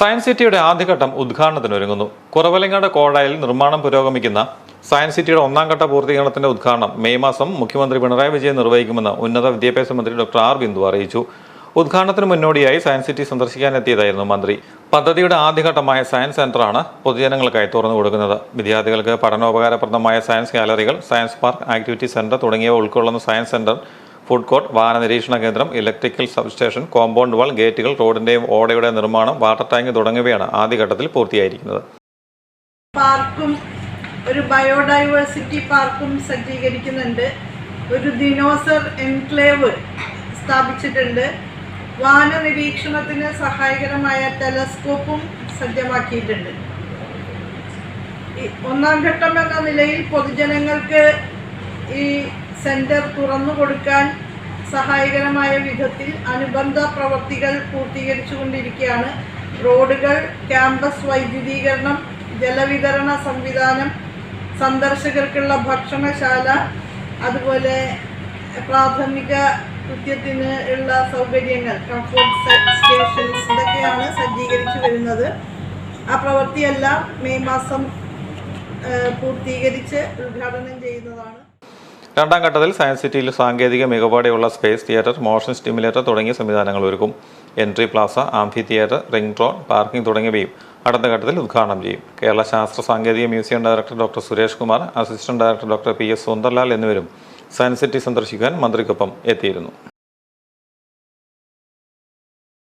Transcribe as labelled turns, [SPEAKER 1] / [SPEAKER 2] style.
[SPEAKER 1] Science സിറ്റിയുടെ ആദ്യഘട്ടം ഉദ്ഘാടനത്തിനൊരുങ്ങുന്നു. കുറവലങ്ങാട് കോഴായിൽ നിർമ്മാണം പുരോഗമിക്കുന്ന സയൻസ് സിറ്റിയുടെ ഒന്നാം ഘട്ട പൂർത്തീകരണത്തിന്റെ ഉദ്ഘാടനം മെയ് മാസം മുഖ്യമന്ത്രി പിണറായി വിജയൻ നിർവഹിക്കുമെന്ന് ഉന്നത വിദ്യാഭ്യാസ മന്ത്രി ഡോക്ടർ ആർ ബിന്ദു അറിയിച്ചു. ഉദ്ഘാടനത്തിന് മുന്നോടിയായി സയൻസ് സിറ്റി സന്ദർശിക്കാനെത്തിയതായിരുന്നു മന്ത്രി. പദ്ധതിയുടെ ആദ്യഘട്ടമായ സയൻസ് സെന്ററാണ് പൊതുജനങ്ങൾക്കായി തുറന്നു കൊടുക്കുന്നത്. വിദ്യാർത്ഥികൾക്ക് പഠനോപകാരപ്രദമായ സയൻസ് ഗാലറികൾ, സയൻസ് പാർക്ക്, ആക്ടിവിറ്റി സെന്റർ തുടങ്ങിയവ ഉൾക്കൊള്ളുന്ന സയൻസ് സെന്റർ, ഫുഡ് കോർട്ട്, വാഹന നിരീക്ഷണ കേന്ദ്രം, ഇലക്ട്രിക്കൽ സബ്സ്റ്റേഷൻ, കോമ്പൗണ്ട് വാൾ, ഗേറ്റുകൾ, റോഡിന്റെയും ഓടയുടെ നിർമ്മാണം, വാട്ടർ ടാങ്ക് തുടങ്ങിയവയാണ് ആദ്യഘട്ടത്തിൽ പൂർത്തിയായിരിക്കുന്നത്.
[SPEAKER 2] പാർക്കും ഒരു ബയോഡൈവേഴ്സിറ്റി പാർക്കും സജ്ജീകരിക്കുന്നുണ്ട്. ഒരു ദിനോസർ എൻക്ലേവ് സ്ഥാപിച്ചിട്ടുണ്ട്. വാഹന നിരീക്ഷണത്തിന് സഹായകരമായ ടെലസ്കോപ്പും സജ്ജമാക്കിയിട്ടുണ്ട്. ഒന്നാം ഘട്ടം എന്ന നിലയിൽ പൊതുജനങ്ങൾക്ക് ഈ സെന്റർ തുറന്നു കൊടുക്കാൻ സഹായകരമായ വിധത്തിൽ അനുബന്ധ പ്രവൃത്തികൾ പൂർത്തീകരിച്ചുകൊണ്ടിരിക്കുകയാണ്. റോഡുകൾ, ക്യാമ്പസ് വൈദ്യുതീകരണം, ജലവിതരണ സംവിധാനം, സന്ദർശകർക്കുള്ള ഭക്ഷണശാല, അതുപോലെ പ്രാഥമിക കൃത്യത്തിന് ഉള്ള സൗകര്യങ്ങൾ, കംഫോർട്ട് സ്റ്റേഷൻസ്, ഇതൊക്കെയാണ് സജ്ജീകരിച്ചു വരുന്നത്. ആ പ്രവൃത്തിയെല്ലാം മെയ് മാസം പൂർത്തീകരിച്ച് ഉദ്ഘാടനം ചെയ്യുന്നതാണ്.
[SPEAKER 1] രണ്ടാം ഘട്ടത്തിൽ സയൻസ് സിറ്റിയിൽ സാങ്കേതിക മികവോടെയുള്ള സ്പേസ് തിയേറ്റർ, മോഷൻ സ്റ്റിമുലേറ്റർ തുടങ്ങിയ സംവിധാനങ്ങൾ ഒരുക്കും. Entry Plaza, amphi theatre, ring road, parking തുടങ്ങിയവയും അടുത്ത ഘട്ടത്തിൽ ഉദ്ഘാടനം ചെയ്യും. കേരള ശാസ്ത്ര സാങ്കേതിക museum director doctor Suresh Kumar, assistant director doctor PS Sunderlal എന്നിവരും സയൻസ് സിറ്റി സന്ദർശിക്കാൻ മന്ത്രിക്കൊപ്പം എത്തിയിരുന്നു.